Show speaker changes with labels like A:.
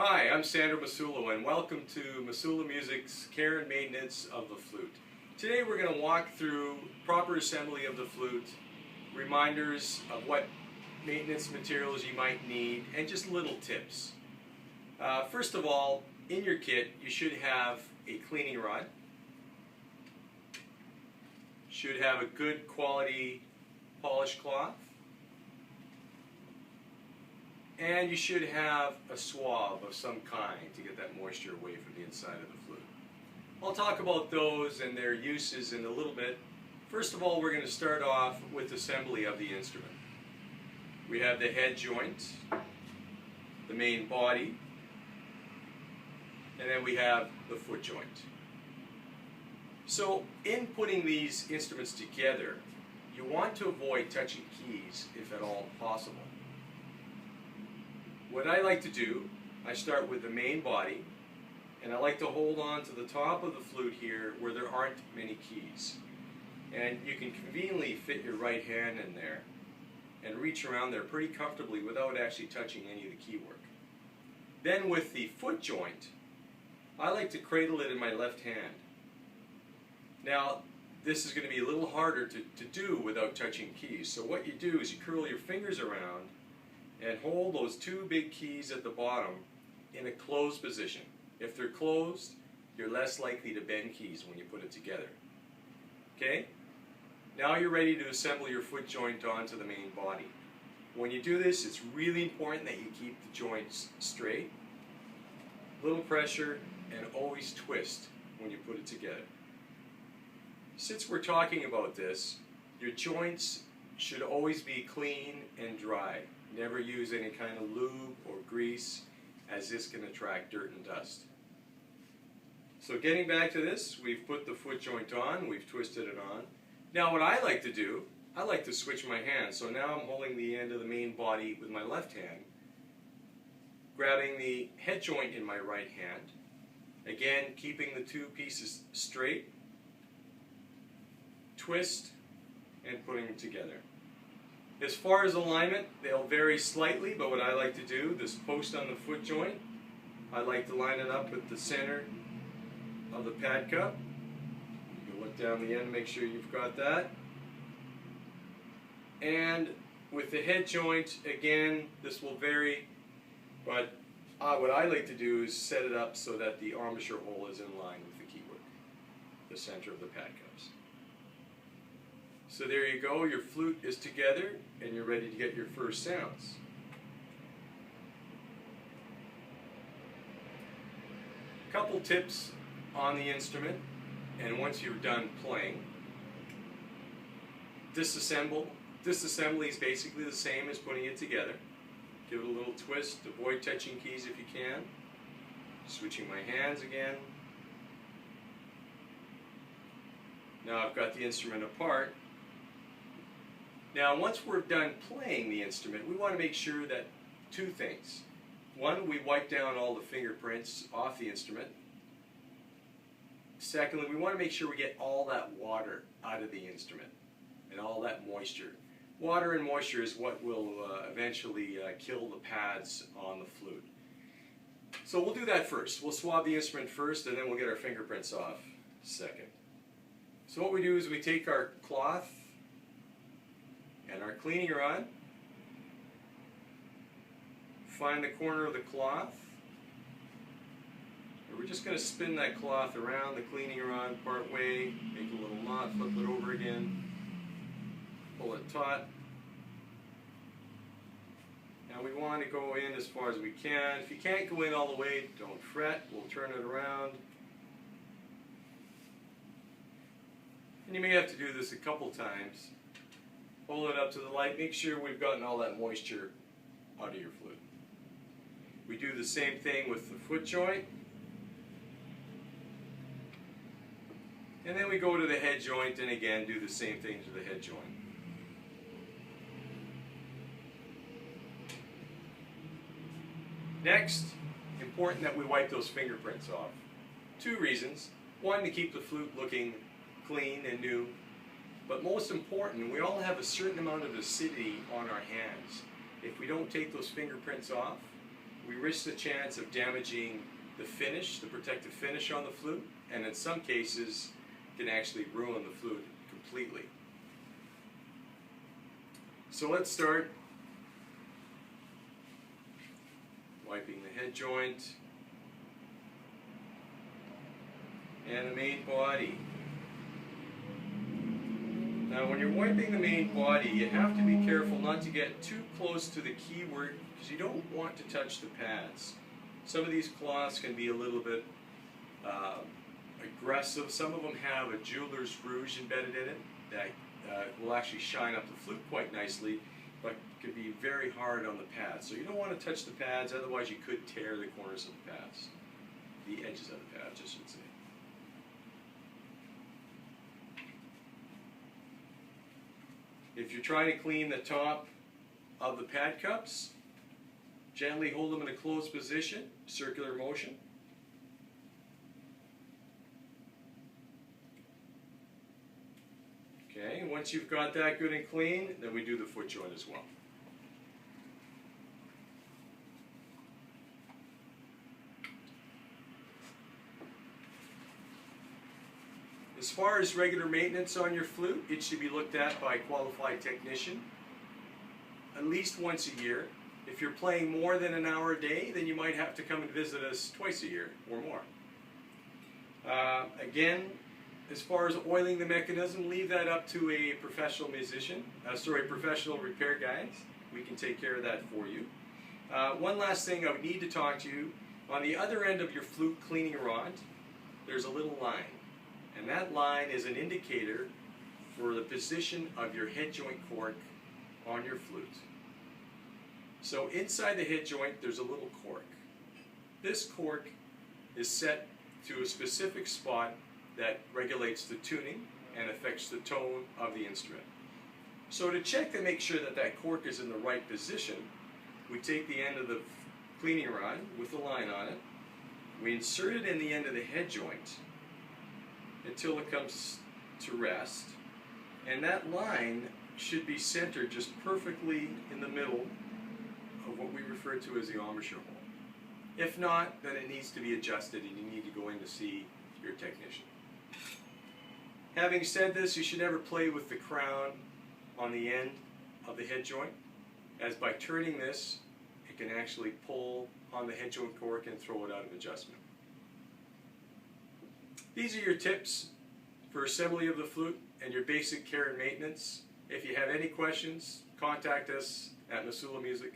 A: Hi, I'm Sandro Massullo and welcome to Massullo Music's Care and Maintenance of the Flute. Today we're going to walk through proper assembly of the flute, reminders of what maintenance materials you might need, and just little tips. First of all, in your kit you should have a cleaning rod, should have a good quality polish cloth, and you should have a swab of some kind to get that moisture away from the inside of the flute. I'll talk about those and their uses in a little bit. First of all, we're going to start off with assembly of the instrument. We have the head joint, the main body, and then we have the foot joint. So in putting these instruments together, you want to avoid touching keys if at all possible. What I like to do, I start with the main body, and I like to hold on to the top of the flute here where there aren't many keys. And you can conveniently fit your right hand in there and reach around there pretty comfortably without actually touching any of the key work. Then with the foot joint, I like to cradle it in my left hand. Now, this is going to be a little harder to do without touching keys. So what you do is you curl your fingers around and hold those two big keys at the bottom in a closed position. If they're closed, you're less likely to bend keys when you put it together. Okay? Now you're ready to assemble your foot joint onto the main body. When you do this, it's really important that you keep the joints straight, little pressure, and always twist when you put it together. Since we're talking about this, your joints should always be clean and dry. Never use any kind of lube or grease, as this can attract dirt and dust. So getting back to this, we've put the foot joint on, we've twisted it on. Now what I like to do, I like to switch my hands. So now I'm holding the end of the main body with my left hand, grabbing the head joint in my right hand, again keeping the two pieces straight, twist, and putting them together. As far as alignment, they'll vary slightly, but what I like to do, this post on the foot joint, I like to line it up with the center of the pad cup. You can look down the end, make sure you've got that. And with the head joint, again, this will vary, but what I like to do is set it up so that the embouchure hole is in line with the keywork, the center of the pad cups. So there you go, your flute is together and you're ready to get your first sounds. Couple tips on the instrument, and once you're done playing, disassembly is basically the same as putting it together. Give it a little twist, avoid touching keys if you can. Switching my hands again. Now I've got the instrument apart. Now, once we're done playing the instrument, we want to make sure that two things. One, we wipe down all the fingerprints off the instrument. Secondly, we want to make sure we get all that water out of the instrument and all that moisture. Water and moisture is what will eventually kill the pads on the flute. So we'll do that first. We'll swab the instrument first, and then we'll get our fingerprints off second. So what we do is we take our cloth and our cleaning rod, find the corner of the cloth, and we're just going to spin that cloth around the cleaning rod part way, make a little knot, flip it over again, pull it taut. Now we want to go in as far as we can. If you can't go in all the way, don't fret, we'll turn it around. And you may have to do this a couple times. Hold it up to the light, make sure we've gotten all that moisture out of your flute. We do the same thing with the foot joint. And then we go to the head joint and again do the same thing to the head joint. Next, important that we wipe those fingerprints off. Two reasons. One, to keep the flute looking clean and new. But most important, we all have a certain amount of acidity on our hands. If we don't take those fingerprints off, we risk the chance of damaging the finish, the protective finish on the flute, and in some cases can actually ruin the flute completely. So let's start wiping the head joint and the main body. Now when you're wiping the main body, you have to be careful not to get too close to the keyboard because you don't want to touch the pads. Some of these cloths can be a little bit aggressive. Some of them have a jeweler's rouge embedded in it that will actually shine up the flute quite nicely, but could be very hard on the pads. So you don't want to touch the pads, otherwise you could tear the corners of the pads. The edges of the pads, I should say. If you're trying to clean the top of the pad cups, gently hold them in a closed position, circular motion. Okay, and once you've got that good and clean, then we do the foot joint as well. As far as regular maintenance on your flute, it should be looked at by a qualified technician at least once a year. If you're playing more than an hour a day, then you might have to come and visit us twice a year or more. Again, as far as oiling the mechanism, leave that up to a professional musician, professional repair guys. We can take care of that for you. One last thing I would need to talk to you, on the other end of your flute cleaning rod, there's a little line. And that line is an indicator for the position of your head joint cork on your flute. So inside the head joint, there's a little cork. This cork is set to a specific spot that regulates the tuning and affects the tone of the instrument. So to check to make sure that that cork is in the right position, we take the end of the cleaning rod with the line on it, we insert it in the end of the head joint until it comes to rest, and that line should be centered just perfectly in the middle of what we refer to as the embouchure hole. If not, then it needs to be adjusted and you need to go in to see your technician. Having said this, you should never play with the crown on the end of the head joint, as by turning this, it can actually pull on the head joint cork and throw it out of adjustment. These are your tips for assembly of the flute and your basic care and maintenance. If you have any questions, contact us at Massullo Music.